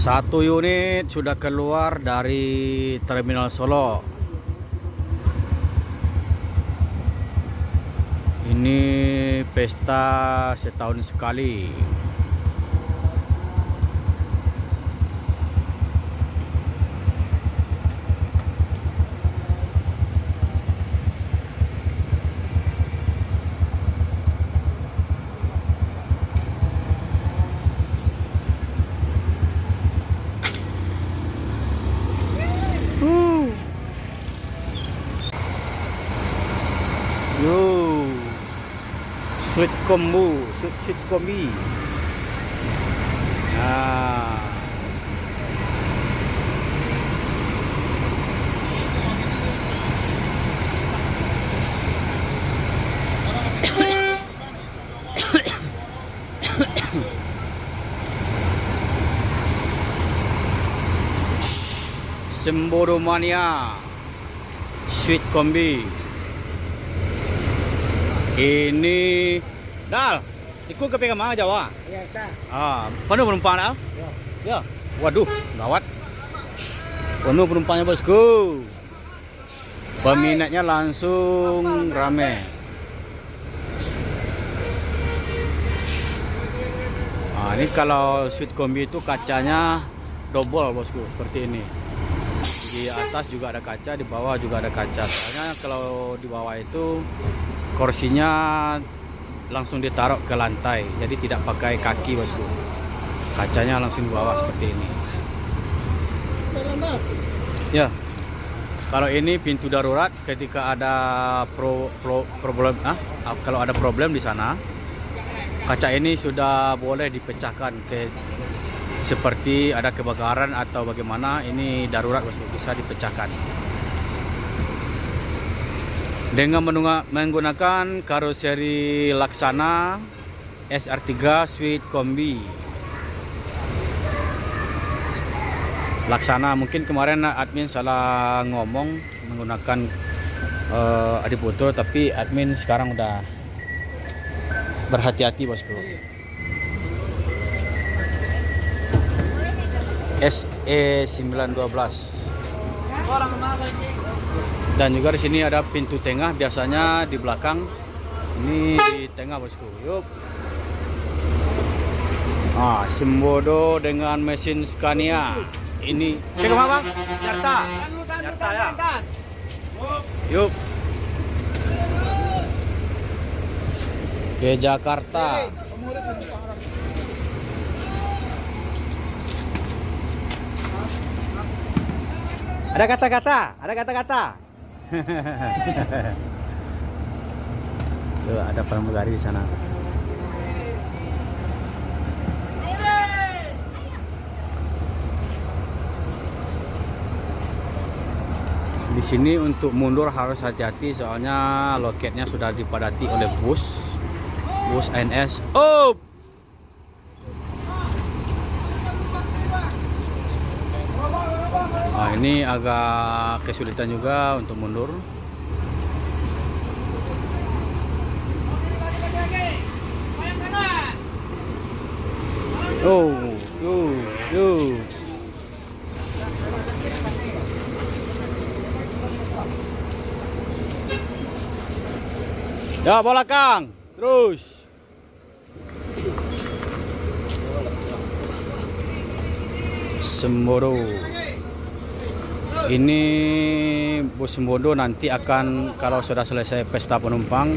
Satu unit sudah keluar dari Terminal Solo. Ini pesta setahun sekali. Yo, sweet combo, sweet kombi. Nah, Semboro Mania, sweet kombi. Ini Dal, ikut ke pegang mana Jawa? Iya, tak. Penuh penumpang Dal? Ya. Ya. Waduh, gawat. Penuh penumpangnya bosku. Peminatnya langsung rame. Ini kalau sweet kombi itu kacanya double bosku, seperti ini. Di atas juga ada kaca, di bawah juga ada kaca. Soalnya kalau di bawah itu kursinya langsung ditaruh ke lantai, jadi tidak pakai kaki bosku. Kacanya langsung di bawah seperti ini. Ya, kalau ini pintu darurat ketika ada problem, kalau ada problem di sana, kaca ini sudah boleh dipecahkan seperti ada kebakaran atau bagaimana, ini darurat bosku, bisa dipecahkan. Dengan menggunakan karoseri Laksana SR3 Sweet Kombi. Laksana, mungkin kemarin admin salah ngomong menggunakan Adiputo, tapi admin sekarang udah berhati-hati bosku. SE912. Dan juga di sini ada pintu tengah, biasanya di belakang, ini di tengah bosku. Yuk. Simbodo dengan mesin Scania. Ini cek apa bang? Jakarta. Jakarta ya. Yuk. Ke Jakarta. Ada kata-kata, ada kata-kata. Tuh, ada pramugari di sana. Di sini untuk mundur harus hati-hati, soalnya loketnya sudah dipadati oleh bus ANS. Oh! Ini agak kesulitan juga untuk mundur. Ya, bola Kang. Terus. Semboro. Ini bus Sembodo nanti akan, kalau sudah selesai pesta penumpang,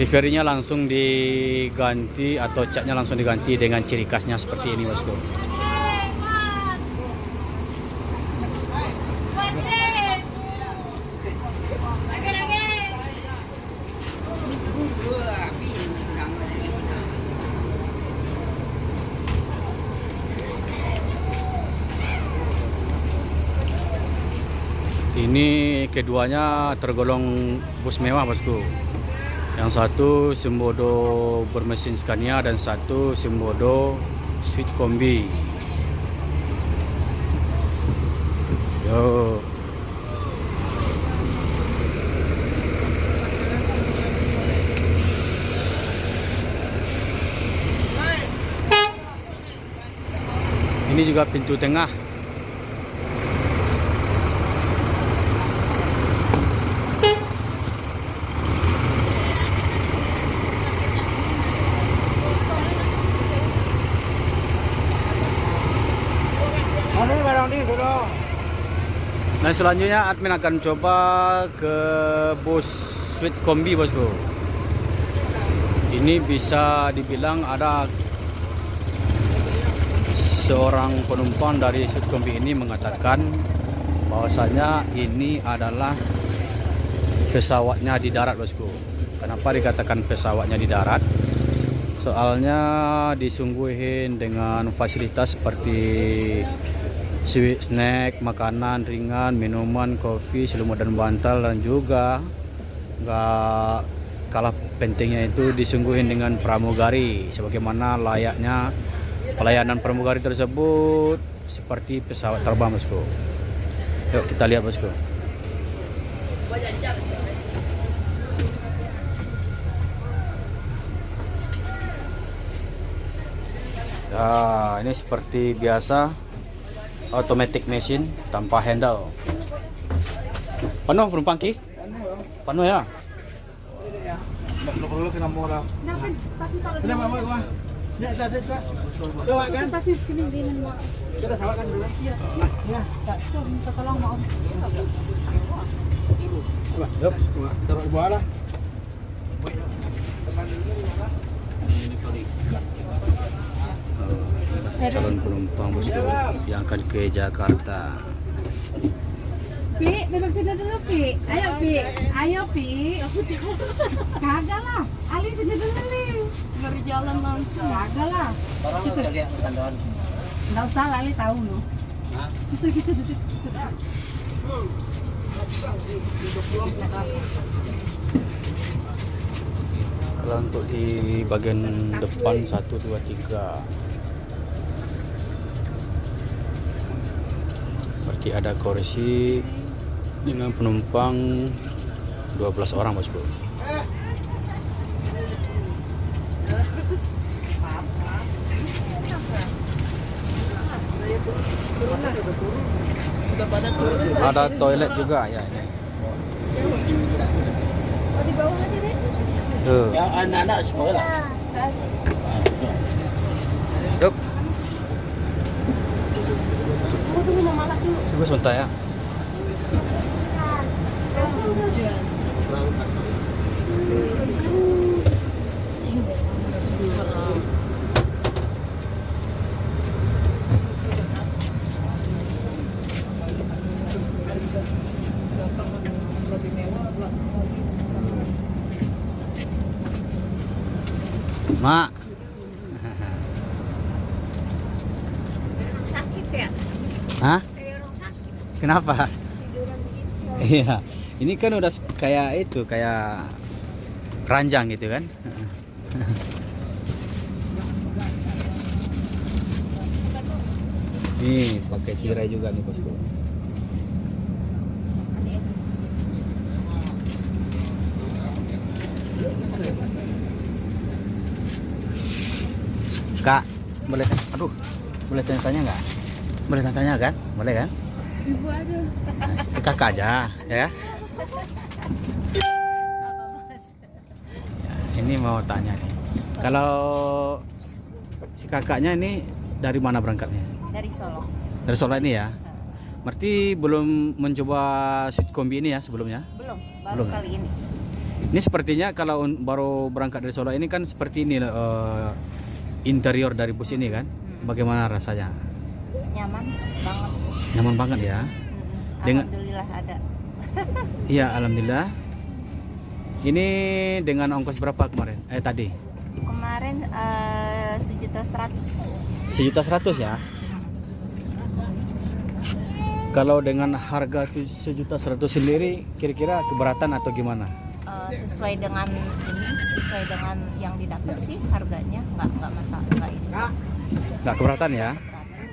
liverinya langsung diganti atau catnya langsung diganti dengan ciri khasnya seperti ini bosku. Ini keduanya tergolong bus mewah bosku. Yang satu Sembodo bermesin Scania dan satu Sembodo Sweet Kombi. Yo. Ini juga pintu tengah. Nah, selanjutnya admin akan coba ke bus Sweet Kombi, bosku. Ini bisa dibilang ada seorang penumpang dari Sweet Kombi ini mengatakan bahwasanya ini adalah pesawatnya di darat, bosku. Kenapa dikatakan pesawatnya di darat? Soalnya disungguhin dengan fasilitas seperti sweet snack, makanan ringan, minuman, kopi, selimut dan bantal, dan juga nggak kalah pentingnya itu disungguhin dengan pramugari sebagaimana layaknya pelayanan pramugari tersebut seperti pesawat terbang, bosku. Yuk kita lihat, bosku. Nah, ini seperti biasa automatic machine tanpa handle. Penuh penumpang ki? Penuh ya? Perlu kena murah. Kena mama gua. Ya tas es, Pak. Coba kan? Tas sini dinin mo. Kita sawakan dulu. Iya. Ya, tak. Minta tolong mo. Coba. Yup. Taruh bawah lah. Calon penumpang, bosku, yang akan ke Jakarta. Pi, duduk sini dulu, Pi. Ayo, Pi. Ayo, Pi. Kagak lah. Ali sini dulu, Li. Dari jalan langsung. Kagak lah. Enggak usah, Ali tahu loh. Situ duduk. Kalau untuk di bagian depan 1, 2, 3 berarti ada kursi dengan penumpang 12 orang, bosku. Ada toilet juga ya ini. Di bawah aja deh. Tuh. Ya anak-anak sekolah. Yuk, Tunggu mama lagi dulu. coba sebentar ya. Mak. Sakit ya? Hah? Kayak orang sakit. Kenapa? Tiduran begitu. Iya. Ini kan udah kayak itu, kayak ranjang gitu kan. Nih, pakai tirai juga nih, bosku. Kak, boleh tanya nggak? Boleh tanya kan? Boleh kan? Ibu ada. Kakak aja, ya. Ini mau tanya nih. Kalau si kakaknya ini dari mana berangkatnya? Dari Solo. Dari Solo ini ya. Berarti belum mencoba Sweet Kombi ini ya sebelumnya? Belum, Belum. kali ini. Ini sepertinya kalau baru berangkat dari Solo ini kan seperti ini interior dari bus ini kan. Bagaimana rasanya? Nyaman banget. Nyaman banget ya. Dengan- Alhamdulillah ada. Iya, alhamdulillah. Ini dengan ongkos berapa kemarin? Tadi? Kemarin 1.100.000. 1.100.000 ya. Kalau dengan harga 1.100.000 sendiri kira-kira keberatan atau gimana? Sesuai dengan yang didapat sih harganya nggak masalah, nggak itu. Nggak keberatan ya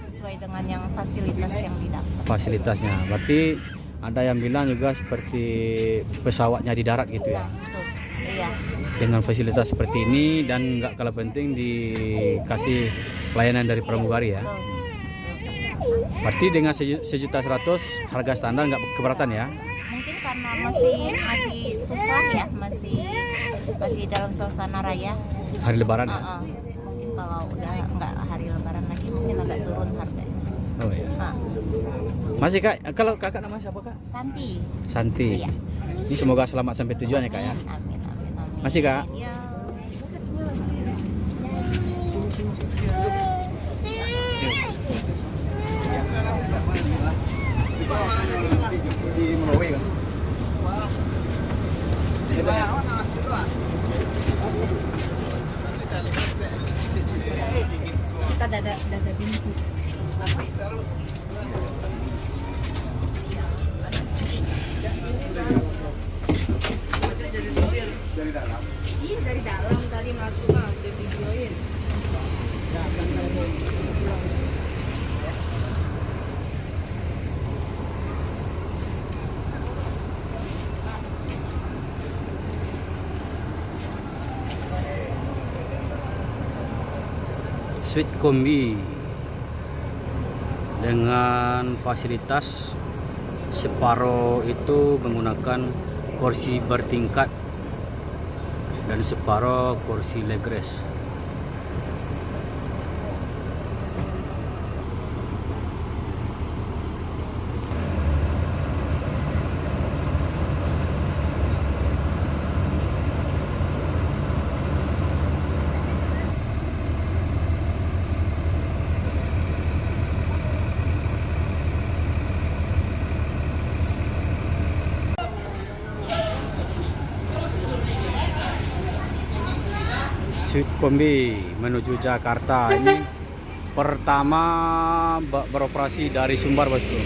Sesuai dengan yang fasilitas yang didapat. fasilitasnya. Berarti ada yang bilang juga seperti pesawatnya di darat gitu ya. Betul. Iya. Dengan fasilitas seperti ini dan nggak kalah penting dikasih pelayanan dari pramugari ya. Betul. Berarti dengan 1.100.000 harga standar nggak keberatan ya? Mungkin karena masih susah ya, masih dalam suasana raya. Hari Lebaran ya? Mungkin kalau udah nggak hari Lebaran lagi mungkin agak turun harganya. Oh iya. Masih Kak, kalau Kakak namanya siapa Kak? Santi. Santi. Iya. Ini semoga selamat sampai tujuan ya Kak ya. Amin, amin, amin. Masih Kak? Ya. Kita dada binti. Iya dari dalam tadi masuk udah videoin. Suite kombi dengan fasilitas separuh itu menggunakan kursi bertingkat dan separuh kursi legress. Suite kombi menuju Jakarta ini pertama beroperasi dari Sumbar Bosku.